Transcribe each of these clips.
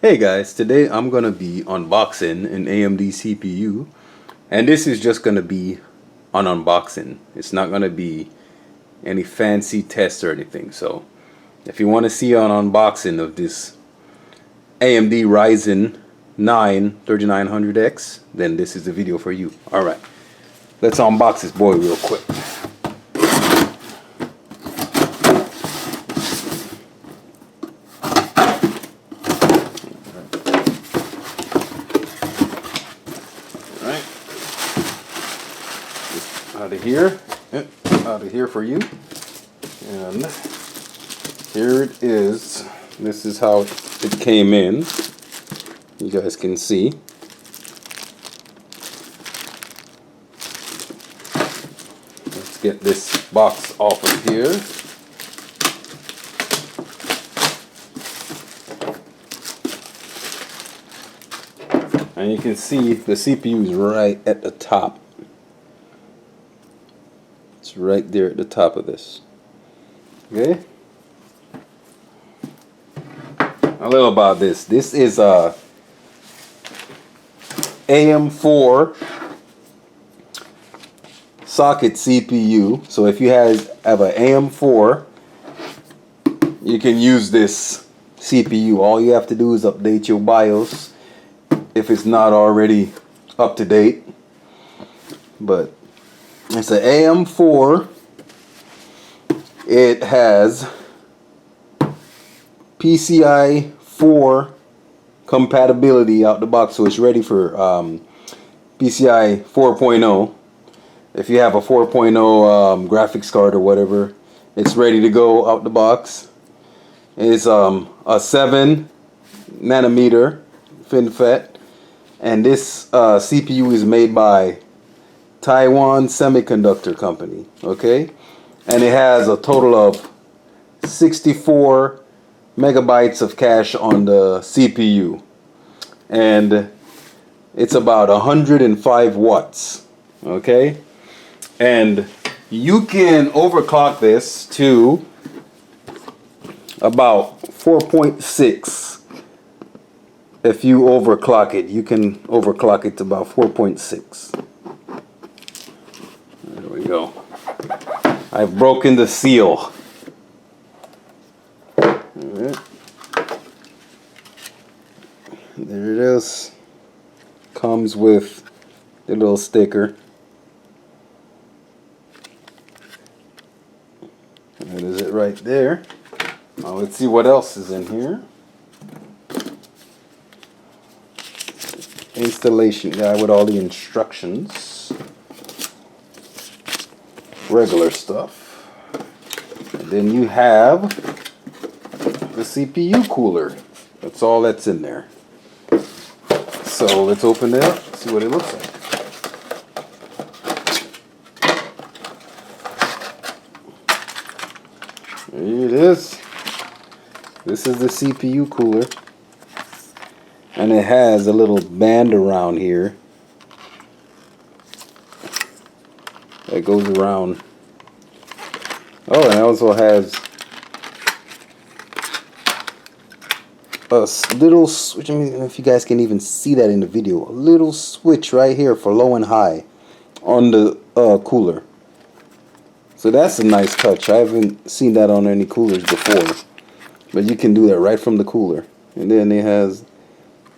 Hey guys, today I'm gonna be unboxing an AMD CPU, and this is just gonna be an unboxing. It's not gonna be any fancy test or anything. So if you want to see an unboxing of this AMD Ryzen 9 3900X, then this is the video for you. Alright, let's unbox this boy real quick. Out of here for you, and here it is. This is how it came in. You guys can see. Let's get this box off of here. And you can see the CPU is right at the top. It's right there at the top of this. Okay. A little about this. This is a AM4 socket CPU. So if you have an AM4, you can use this CPU. All you have to do is update your BIOS if it's not already up to date. But it's an AM4. It has PCI 4 compatibility out the box, so it's ready for PCI 4.0. If you have a 4.0 graphics card or whatever, it's ready to go out the box. It's a 7 nanometer FinFET, and this CPU is made by Taiwan Semiconductor Company, okay? And it has a total of 64 megabytes of cache on the CPU. And it's about 105 watts, okay? And you can overclock this to about 4.6. If you overclock it, you can overclock it to about 4.6. There we go. I've broken the seal. Alright. There it is. Comes with the little sticker. That is it right there. Now let's see what else is in here. Installation guide with all the instructions. Regular stuff. And then you have the CPU cooler. That's all that's in there. So let's open it up, see what it looks like. There it is. This is the CPU cooler. And it has a little band around here that goes around. Oh, and it also has a little switch. I mean, if you guys can even see that in the video, a little switch right here for low and high on the cooler. So that's a nice touch. I haven't seen that on any coolers before, but you can do that right from the cooler. And then it has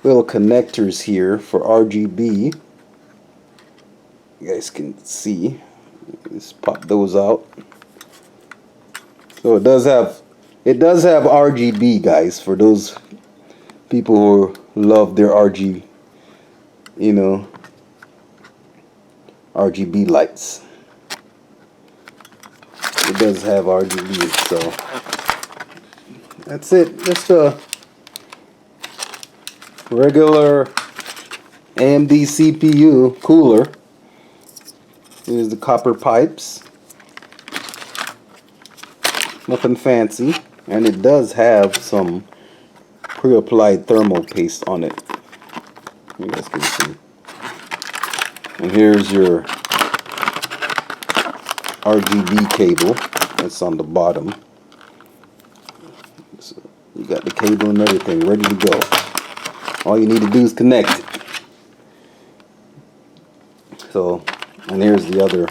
little connectors here for RGB. You guys can see. Just pop those out. So it does have RGB, guys, for those people who love their RGB lights. It does have RGB, so that's it. Just a regular AMD CPU cooler. Here's the copper pipes. Nothing fancy, and it does have some pre-applied thermal paste on it. You guys can see. And here's your RGB cable. That's on the bottom. So you got the cable and everything ready to go. All you need to do is connect it. So, and here's the other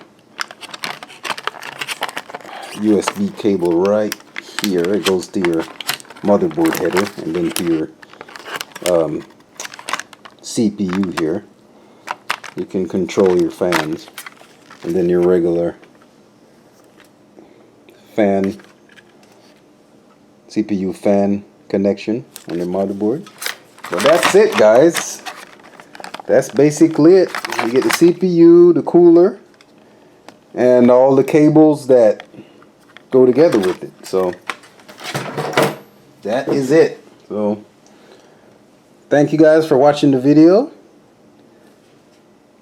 USB cable right here. It goes to your motherboard header and then to your CPU here. You can control your fans, and then your regular fan, CPU fan connection on your motherboard. But that's it, guys. That's basically it. You get the CPU, the cooler, and all the cables that go together with it. So that is it. So thank you guys for watching the video.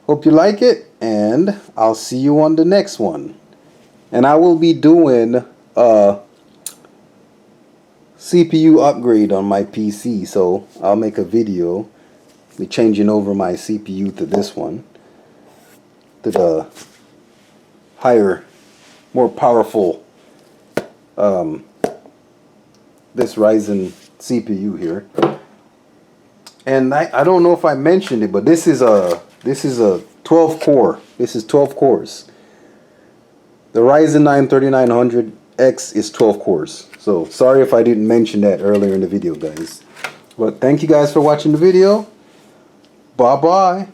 Hope you like it, and I'll see you on the next one. And I will be doing a CPU upgrade on my PC, so I'll make a video. Be changing over my CPU to this one, to the higher, more powerful this Ryzen CPU here. And I don't know if I mentioned it, but this is a 12 core. This is 12 cores. The Ryzen 9 3900X is 12 cores. So sorry if I didn't mention that earlier in the video, guys. But thank you guys for watching the video. Bye bye.